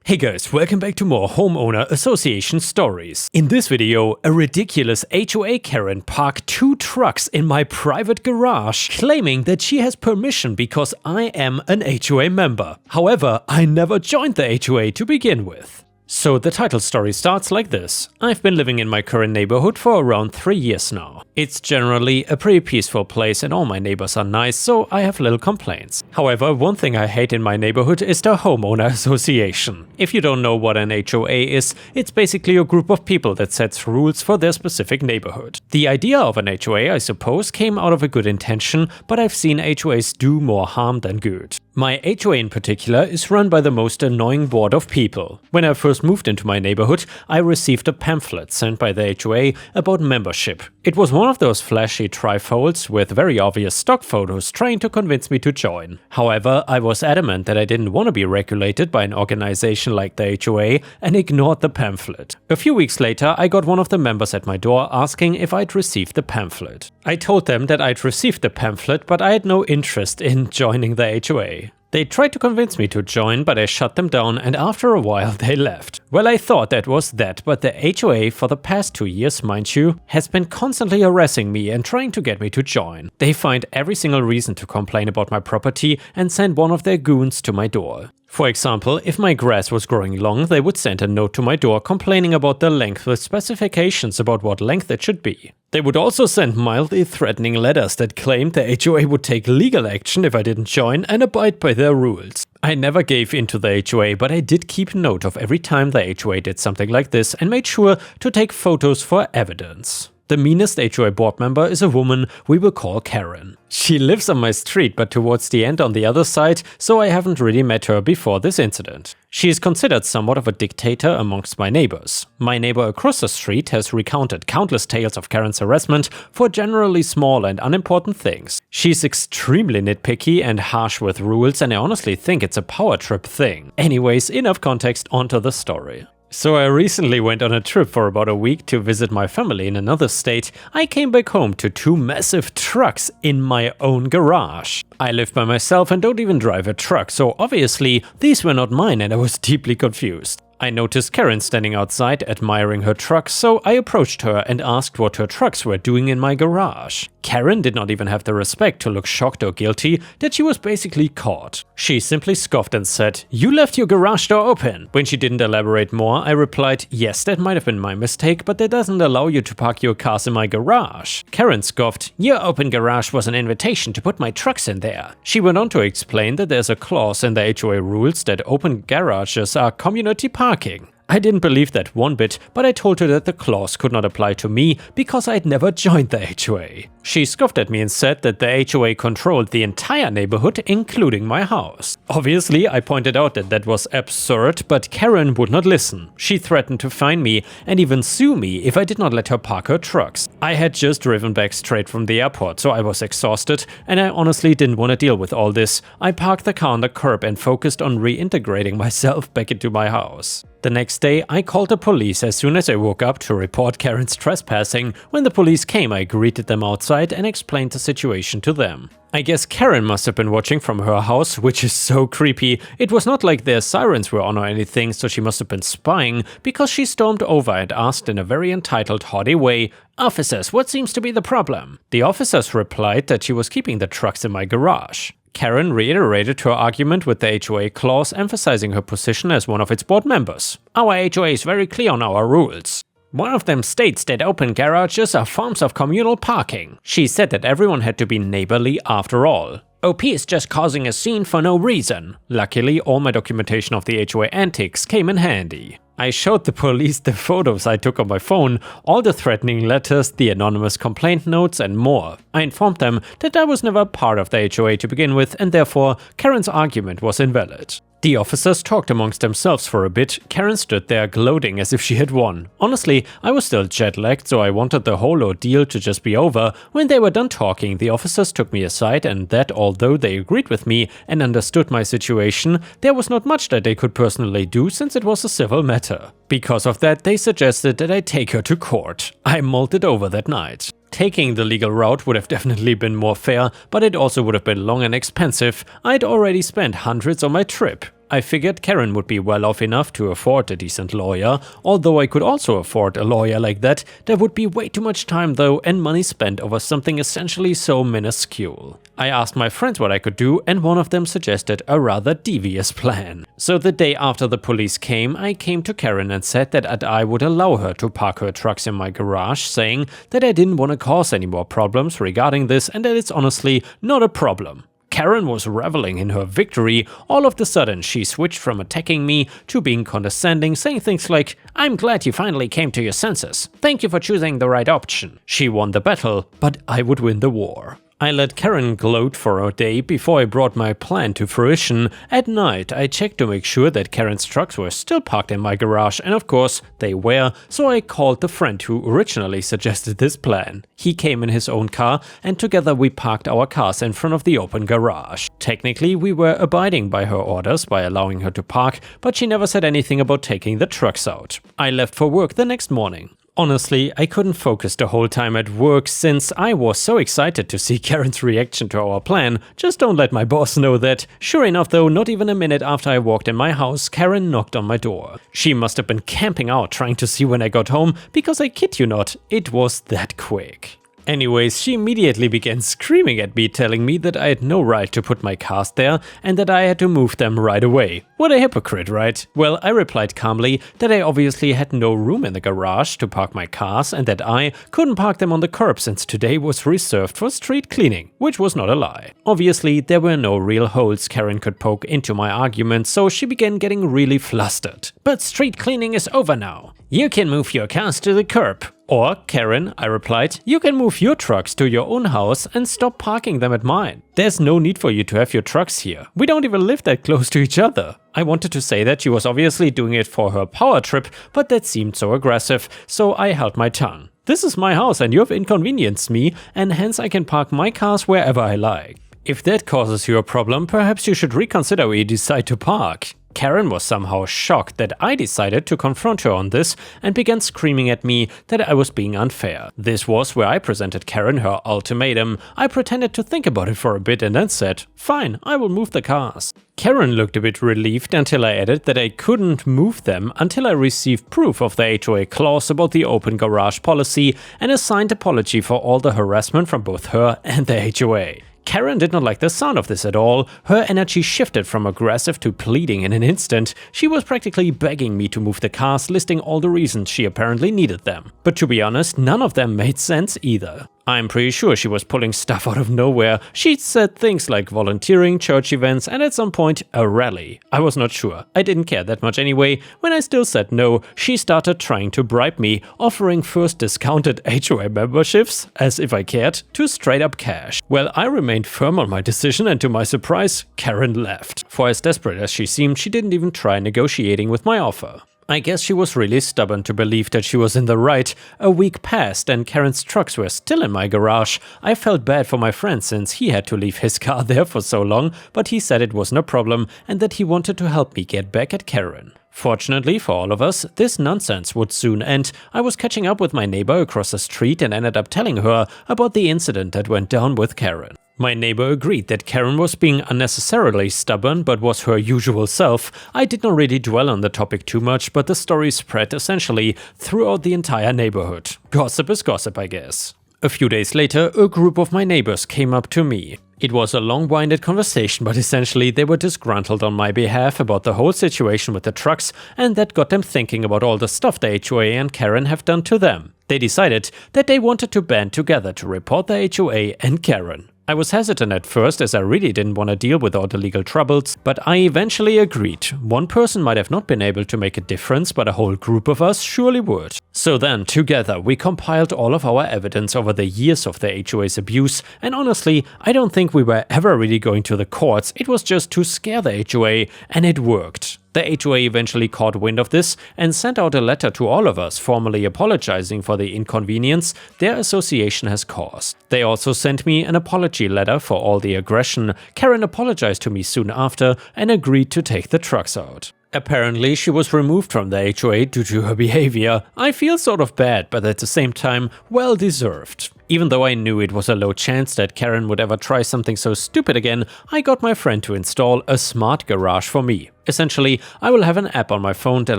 Hey guys, welcome back to more homeowner association stories. In this video, a ridiculous HOA Karen parked 2 trucks in my private garage, claiming that she has permission because I am an HOA member. However, I never joined the HOA to begin with. So the title story starts like this. I've been living in my current neighborhood for around 3 years now. It's generally a pretty peaceful place and all my neighbors are nice, so I have little complaints. However, one thing I hate in my neighborhood is the homeowner association. If you don't know what an HOA is, it's basically a group of people that sets rules for their specific neighborhood. The idea of an HOA, I suppose, came out of a good intention, but I've seen HOAs do more harm than good. My HOA in particular is run by the most annoying board of people. When I first moved into my neighborhood, I received a pamphlet sent by the HOA about membership. It was one of those flashy trifolds with very obvious stock photos trying to convince me to join. However, I was adamant that I didn't want to be regulated by an organization like the HOA and ignored the pamphlet. A few weeks later, I got one of the members at my door asking if I'd received the pamphlet. I told them that I'd received the pamphlet, but I had no interest in joining the HOA. They tried to convince me to join, but I shut them down and after a while they left. Well, I thought that was that, but the HOA for the past 2 years, mind you, has been constantly harassing me and trying to get me to join. They find every single reason to complain about my property and send one of their goons to my door. For example, if my grass was growing long, they would send a note to my door complaining about the length with specifications about what length it should be. They would also send mildly threatening letters that claimed the HOA would take legal action if I didn't join and abide by their rules. I never gave in to the HOA, but I did keep note of every time the HOA did something like this and made sure to take photos for evidence. The meanest HOA board member is a woman we will call Karen. She lives on my street but towards the end on the other side, so I haven't really met her before this incident. She is considered somewhat of a dictator amongst my neighbors. My neighbor across the street has recounted countless tales of Karen's harassment for generally small and unimportant things. She's extremely nitpicky and harsh with rules, and I honestly think it's a power trip thing. Anyways, enough context, onto the story. So I recently went on a trip for about a week to visit my family in another state. I came back home to 2 massive trucks in my own garage. I live by myself and don't even drive a truck, so obviously these were not mine and I was deeply confused. I noticed Karen standing outside admiring her trucks, so I approached her and asked what her trucks were doing in my garage. Karen did not even have the respect to look shocked or guilty that she was basically caught. She simply scoffed and said, "You left your garage door open." When she didn't elaborate more, I replied, "Yes, that might have been my mistake, but that doesn't allow you to park your cars in my garage." Karen scoffed, "Your open garage was an invitation to put my trucks in there." She went on to explain that there's a clause in the HOA rules that open garages are community parking. I didn't believe that one bit, but I told her that the clause could not apply to me because I'd never joined the HOA. She scoffed at me and said that the HOA controlled the entire neighborhood, including my house. Obviously, I pointed out that that was absurd, but Karen would not listen. She threatened to fine me and even sue me if I did not let her park her trucks. I had just driven back straight from the airport, so I was exhausted, and I honestly didn't want to deal with all this. I parked the car on the curb and focused on reintegrating myself back into my house. The next day, I called the police as soon as I woke up to report Karen's trespassing. When the police came, I greeted them outside and explained the situation to them. I guess Karen must have been watching from her house, which is so creepy. It was not like their sirens were on or anything, so she must have been spying, because she stormed over and asked in a very entitled, haughty way, "Officers, what seems to be the problem?" The officers replied that she was keeping the trucks in my garage. Karen reiterated her argument with the HOA clause, emphasizing her position as one of its board members. "Our HOA is very clear on our rules. One of them states that open garages are forms of communal parking." She said that everyone had to be neighborly after all. "OP is just causing a scene for no reason." Luckily, all my documentation of the HOA antics came in handy. I showed the police the photos I took on my phone, all the threatening letters, the anonymous complaint notes, and more. I informed them that I was never part of the HOA to begin with, and therefore Karen's argument was invalid. The officers talked amongst themselves for a bit. Karen stood there gloating as if she had won. Honestly, I was still jet-lagged, so I wanted the whole ordeal to just be over. When they were done talking, the officers took me aside, and that although they agreed with me and understood my situation, there was not much that they could personally do since it was a civil matter. Because of that, they suggested that I take her to court. I mulled it over that night. Taking the legal route would have definitely been more fair, but it also would have been long and expensive. I'd already spent hundreds on my trip. I figured Karen would be well off enough to afford a decent lawyer, although I could also afford a lawyer like that. There would be way too much time though and money spent over something essentially so minuscule. I asked my friends what I could do and one of them suggested a rather devious plan. So the day after the police came, I came to Karen and said that I would allow her to park her trucks in my garage, saying that I didn't want to cause any more problems regarding this and that it's honestly not a problem. Karen was reveling in her victory. All of a sudden, she switched from attacking me to being condescending, saying things like, "I'm glad you finally came to your senses. Thank you for choosing the right option." She won the battle, but I would win the war. I let Karen gloat for a day before I brought my plan to fruition. At night, I checked to make sure that Karen's trucks were still parked in my garage, and of course, they were, so I called the friend who originally suggested this plan. He came in his own car, and together we parked our cars in front of the open garage. Technically, we were abiding by her orders by allowing her to park, but she never said anything about taking the trucks out. I left for work the next morning. Honestly, I couldn't focus the whole time at work since I was so excited to see Karen's reaction to our plan. Just don't let my boss know that. Sure enough though, not even a minute after I walked in my house, Karen knocked on my door. She must have been camping out trying to see when I got home, because I kid you not, it was that quick. Anyways, she immediately began screaming at me, telling me that I had no right to put my cars there and that I had to move them right away. What a hypocrite, right? Well, I replied calmly that I obviously had no room in the garage to park my cars and that I couldn't park them on the curb since today was reserved for street cleaning, which was not a lie. Obviously, there were no real holes Karen could poke into my argument, so she began getting really flustered. "But street cleaning is over now. You can move your cars to the curb." "Or, Karen," I replied, "you can move your trucks to your own house and stop parking them at mine. There's no need for you to have your trucks here. We don't even live that close to each other." I wanted to say that she was obviously doing it for her power trip, but that seemed so aggressive, so I held my tongue. This is my house and you have inconvenienced me, and hence I can park my cars wherever I like. If that causes you a problem, perhaps you should reconsider where you decide to park. Karen was somehow shocked that I decided to confront her on this and began screaming at me that I was being unfair. This was where I presented Karen her ultimatum. I pretended to think about it for a bit and then said, "Fine, I will move the cars." Karen looked a bit relieved until I added that I couldn't move them until I received proof of the HOA clause about the open garage policy and a signed apology for all the harassment from both her and the HOA. Karen did not like the sound of this at all. Her energy shifted from aggressive to pleading in an instant. She was practically begging me to move the cars, listing all the reasons she apparently needed them. But to be honest, none of them made sense either. I'm pretty sure she was pulling stuff out of nowhere. She'd said things like volunteering, church events, and at some point, a rally. I was not sure. I didn't care that much anyway. When I still said no, she started trying to bribe me, offering first discounted HOA memberships, as if I cared, to straight up cash. Well, I remained firm on my decision, and to my surprise, Karen left. For as desperate as she seemed, she didn't even try negotiating with my offer. I guess she was really stubborn to believe that she was in the right. A week passed and Karen's trucks were still in my garage. I felt bad for my friend since he had to leave his car there for so long, but he said it was no problem and that he wanted to help me get back at Karen. Fortunately for all of us, this nonsense would soon end. I was catching up with my neighbor across the street and ended up telling her about the incident that went down with Karen. My neighbor agreed that Karen was being unnecessarily stubborn but was her usual self. I did not really dwell on the topic too much, but the story spread essentially throughout the entire neighborhood. Gossip is gossip, I guess. A few days later, a group of my neighbors came up to me. It was a long-winded conversation, but essentially they were disgruntled on my behalf about the whole situation with the trucks, and that got them thinking about all the stuff the HOA and Karen have done to them. They decided that they wanted to band together to report the HOA and Karen. I was hesitant at first as I really didn't want to deal with all the legal troubles, but I eventually agreed. One person might have not been able to make a difference, but a whole group of us surely would. So then, together, we compiled all of our evidence over the years of the HOA's abuse, and honestly, I don't think we were ever really going to the courts. It was just to scare the HOA, and it worked. The HOA eventually caught wind of this and sent out a letter to all of us, formally apologizing for the inconvenience their association has caused. They also sent me an apology letter for all the aggression. Karen apologized to me soon after and agreed to take the trucks out. Apparently, she was removed from the HOA due to her behavior. I feel sort of bad, but at the same time, well deserved. Even though I knew it was a low chance that Karen would ever try something so stupid again, I got my friend to install a smart garage for me. Essentially, I will have an app on my phone that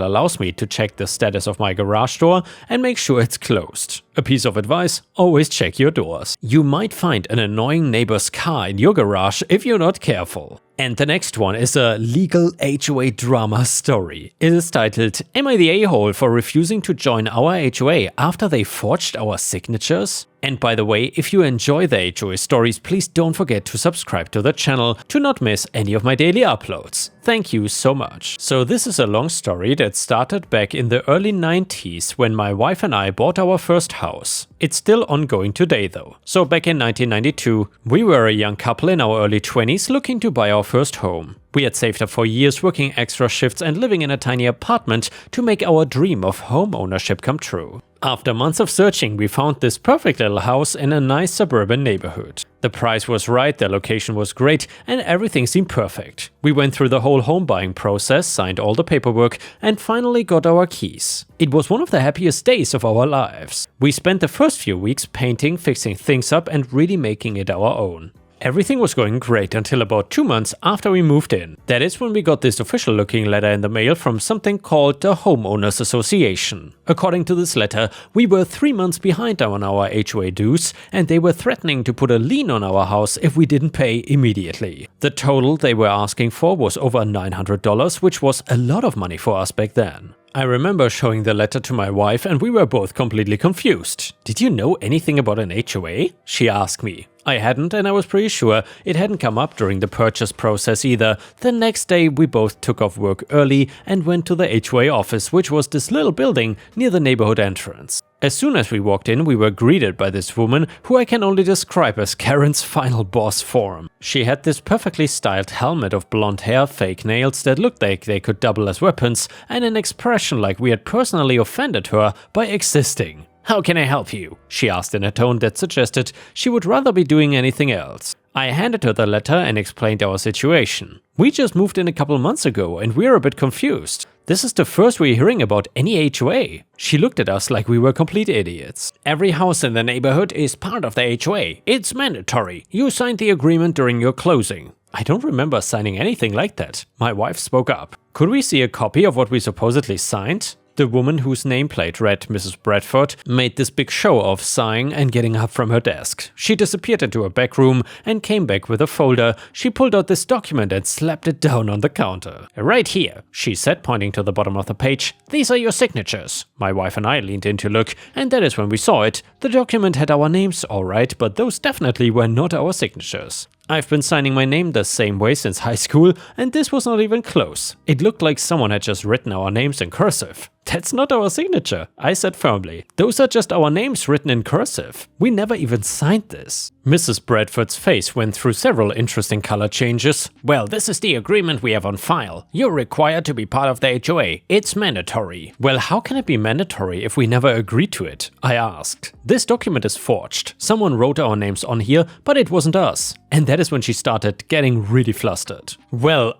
allows me to check the status of my garage door and make sure it's closed. A piece of advice: always check your doors. You might find an annoying neighbor's car in your garage if you're not careful. And the next one is a legal HOA drama story. It is titled, "Am I the a-hole for refusing to join our HOA after they forged our signatures?" And by the way, if you enjoy the HOA stories, please don't forget to subscribe to the channel to not miss any of my daily uploads. Thank you so much. So this is a long story that started back in the early 90s when my wife and I bought our first house. It's still ongoing today though. So back in 1992, we were a young couple in our early 20s looking to buy our first home. We had saved up for years, working extra shifts and living in a tiny apartment to make our dream of home ownership come true. After months of searching, we found this perfect little house in a nice suburban neighborhood. The price was right, the location was great, and everything seemed perfect. We went through the whole home buying process, signed all the paperwork, and finally got our keys. It was one of the happiest days of our lives. We spent the first few weeks painting, fixing things up, and really making it our own. Everything was going great until about 2 months after we moved in. That is when we got this official looking letter in the mail from something called the Homeowners Association. According to this letter, we were 3 months behind on our HOA dues, and they were threatening to put a lien on our house if we didn't pay immediately. The total they were asking for was over $900, which was a lot of money for us back then. I remember showing the letter to my wife and we were both completely confused. "Did you know anything about an HOA?" she asked me. I hadn't, and I was pretty sure it hadn't come up during the purchase process either. The next day we both took off work early and went to the HOA office, which was this little building near the neighborhood entrance. As soon as we walked in, we were greeted by this woman who I can only describe as Karen's final boss form. She had this perfectly styled helmet of blonde hair, fake nails that looked like they could double as weapons, and an expression like we had personally offended her by existing. "How can I help you?" she asked in a tone that suggested she would rather be doing anything else. I handed her the letter and explained our situation. "We just moved in a couple months ago and we're a bit confused. This is the first we're hearing about any HOA." She looked at us like we were complete idiots. "Every house in the neighborhood is part of the HOA. It's mandatory. You signed the agreement during your closing." I don't remember signing anything like that. My wife spoke up. "Could we see a copy of what we supposedly signed?" The woman whose nameplate read Mrs. Bradford made this big show of sighing and getting up from her desk. She disappeared into a back room and came back with a folder. She pulled out this document and slapped it down on the counter. "Right here," she said, pointing to the bottom of the page. "These are your signatures." My wife and I leaned in to look, and that is when we saw it. The document had our names alright, but those definitely were not our signatures. I've been signing my name the same way since high school, and this was not even close. It looked like someone had just written our names in cursive. "That's not our signature," I said firmly. "Those are just our names written in cursive. We never even signed this." Mrs. Bradford's face went through several interesting color changes. "Well, this is the agreement we have on file. You're required to be part of the HOA. It's mandatory." "Well, how can it be mandatory if we never agreed to it?" I asked. "This document is forged. Someone wrote our names on here, but it wasn't us." And that is when she started getting really flustered. "Well,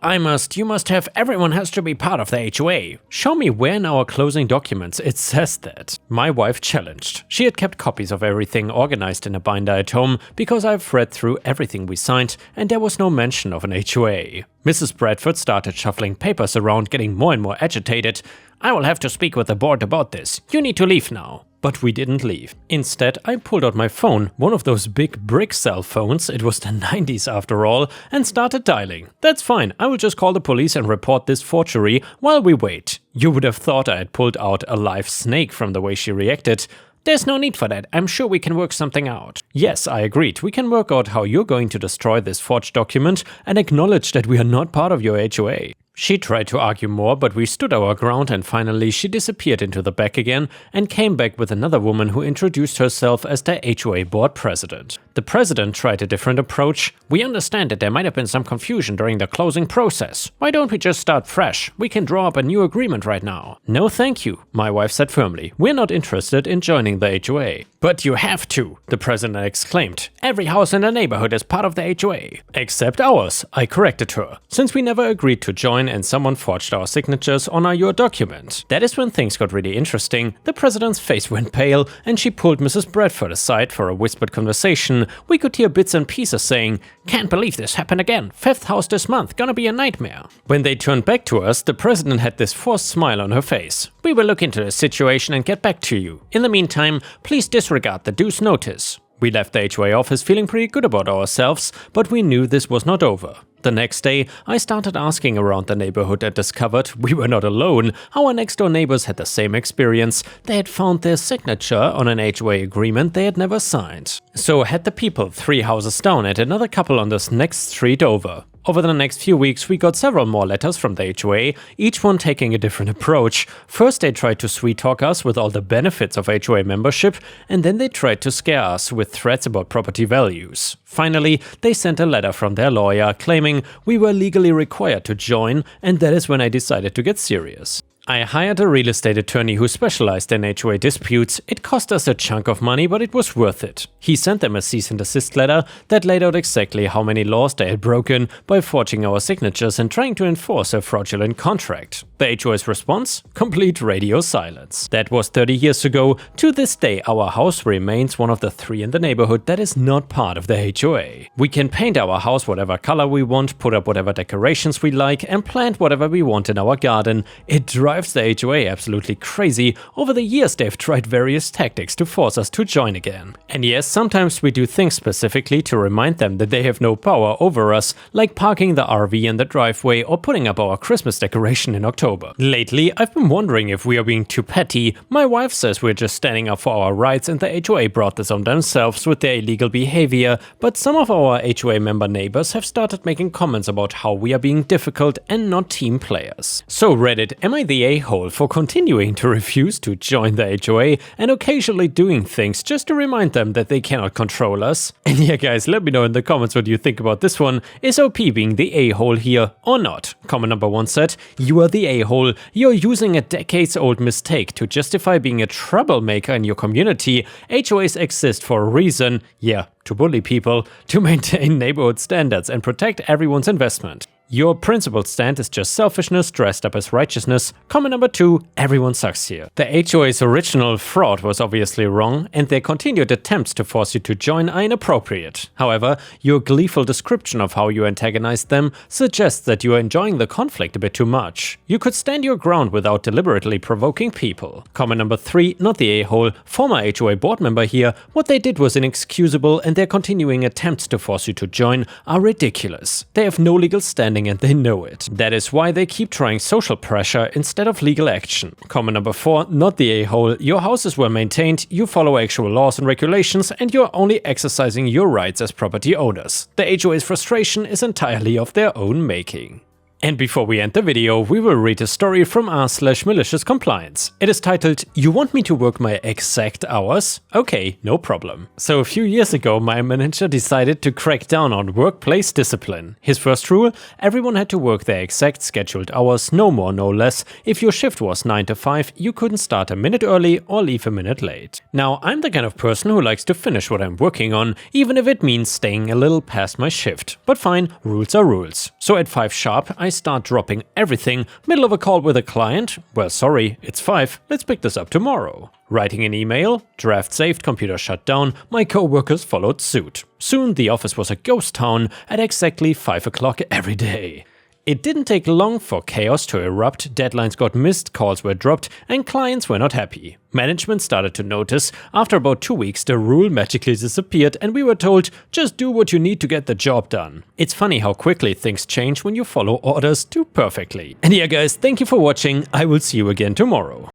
you must have, everyone has to be part of the HOA. Show me where in our closing documents it says that." My wife challenged. She had kept copies of everything organized in a binder at home because I've read through everything we signed and there was no mention of an HOA. Mrs. Bradford started shuffling papers around, getting more and more agitated. "I will have to speak with the board about this. You need to leave now." But we didn't leave. Instead, I pulled out my phone, one of those big brick cell phones, it was the 90s after all, and started dialing. "That's fine, I will just call the police and report this forgery while we wait." You would have thought I had pulled out a live snake from the way she reacted. "There's no need for that, I'm sure we can work something out." Yes, I agreed, we can work out how you're going to destroy this forged document and acknowledge that we are not part of your HOA. She tried to argue more, but we stood our ground and finally she disappeared into the back again and came back with another woman who introduced herself as the HOA board president. The president tried a different approach. "We understand that there might have been some confusion during the closing process. Why don't we just start fresh? We can draw up a new agreement right now." "No thank you," my wife said firmly. "We're not interested in joining the HOA." "But you have to," the president exclaimed. "Every house in the neighborhood is part of the HOA." "Except ours," I corrected her. "Since we never agreed to join, sign and someone forged our signatures on your document. That is when things got really interesting. The president's face went pale and she pulled Mrs. Bradford aside for a whispered conversation. We could hear bits and pieces saying, "Can't believe this happened again. 5th house this month, gonna be a nightmare." When they turned back to us, the president had this forced smile on her face. "We will look into the situation and get back to you. In the meantime, please disregard the due's notice." We left the HOA office feeling pretty good about ourselves, but we knew this was not over. The next day, I started asking around the neighborhood and discovered we were not alone. Our next door neighbors had the same experience. They had found their signature on an HOA agreement they had never signed. So had the people 3 houses down and another couple on this next street over. Over the next few weeks, we got several more letters from the HOA, each one taking a different approach. First, they tried to sweet talk us with all the benefits of HOA membership, and then they tried to scare us with threats about property values. Finally, they sent a letter from their lawyer claiming we were legally required to join, and that is when I decided to get serious. I hired a real estate attorney who specialized in HOA disputes. It cost us a chunk of money, but it was worth it. He sent them a cease and desist letter that laid out exactly how many laws they had broken by forging our signatures and trying to enforce a fraudulent contract. The HOA's response? Complete radio silence. That was 30 years ago. To this day, our house remains one of the 3 in the neighborhood that is not part of the HOA. We can paint our house whatever color we want, put up whatever decorations we like, and plant whatever we want in our garden. It drives the HOA absolutely crazy. Over the years they've tried various tactics to force us to join again. And yes, sometimes we do things specifically to remind them that they have no power over us, like parking the RV in the driveway or putting up our Christmas decoration in October. Lately, I've been wondering if we are being too petty. My wife says we're just standing up for our rights and the HOA brought this on themselves with their illegal behavior, but some of our HOA member neighbors have started making comments about how we are being difficult and not team players. So Reddit, am I the a-hole for continuing to refuse to join the HOA and occasionally doing things just to remind them that they cannot control us? And yeah guys, let me know in the comments what you think about this one. Is OP being the a-hole here or not? Comment number 1 said, "You are the a-hole. You're using a decades-old mistake to justify being a troublemaker in your community. HOAs exist for a reason. Yeah, to bully people, to maintain neighborhood standards and protect everyone's investment. Your principled stand is just selfishness dressed up as righteousness." Comment number 2, everyone sucks here. The HOA's original fraud was obviously wrong, and their continued attempts to force you to join are inappropriate. However, your gleeful description of how you antagonized them suggests that you are enjoying the conflict a bit too much. You could stand your ground without deliberately provoking people. Comment number 3, not the a-hole, former HOA board member here. What they did was inexcusable, and their continuing attempts to force you to join are ridiculous. They have no legal standing and they know it. That is why they keep trying social pressure instead of legal action. Comment number 4, not the a-hole. Your houses were maintained, you follow actual laws and regulations, and you're only exercising your rights as property owners. The HOA's frustration is entirely of their own making. And before we end the video, we will read a story from r/malicious compliance. It is titled, "You want me to work my exact hours? Okay, no problem." So a few years ago, my manager decided to crack down on workplace discipline. His first rule, everyone had to work their exact scheduled hours, no more, no less. If your shift was 9 to 5, you couldn't start a minute early or leave a minute late. Now, I'm the kind of person who likes to finish what I'm working on, even if it means staying a little past my shift. But fine, rules are rules. So at 5 sharp, I start dropping everything. Middle of a call with a client? Well, sorry, it's 5, let's pick this up tomorrow. Writing an email? Draft saved, computer shut down, my co-workers followed suit. Soon the office was a ghost town at exactly 5 o'clock every day. It didn't take long for chaos to erupt, deadlines got missed, calls were dropped, and clients were not happy. Management started to notice. After about 2 weeks, the rule magically disappeared and we were told, just do what you need to get the job done. It's funny how quickly things change when you follow orders too perfectly. And yeah guys, thank you for watching, I will see you again tomorrow.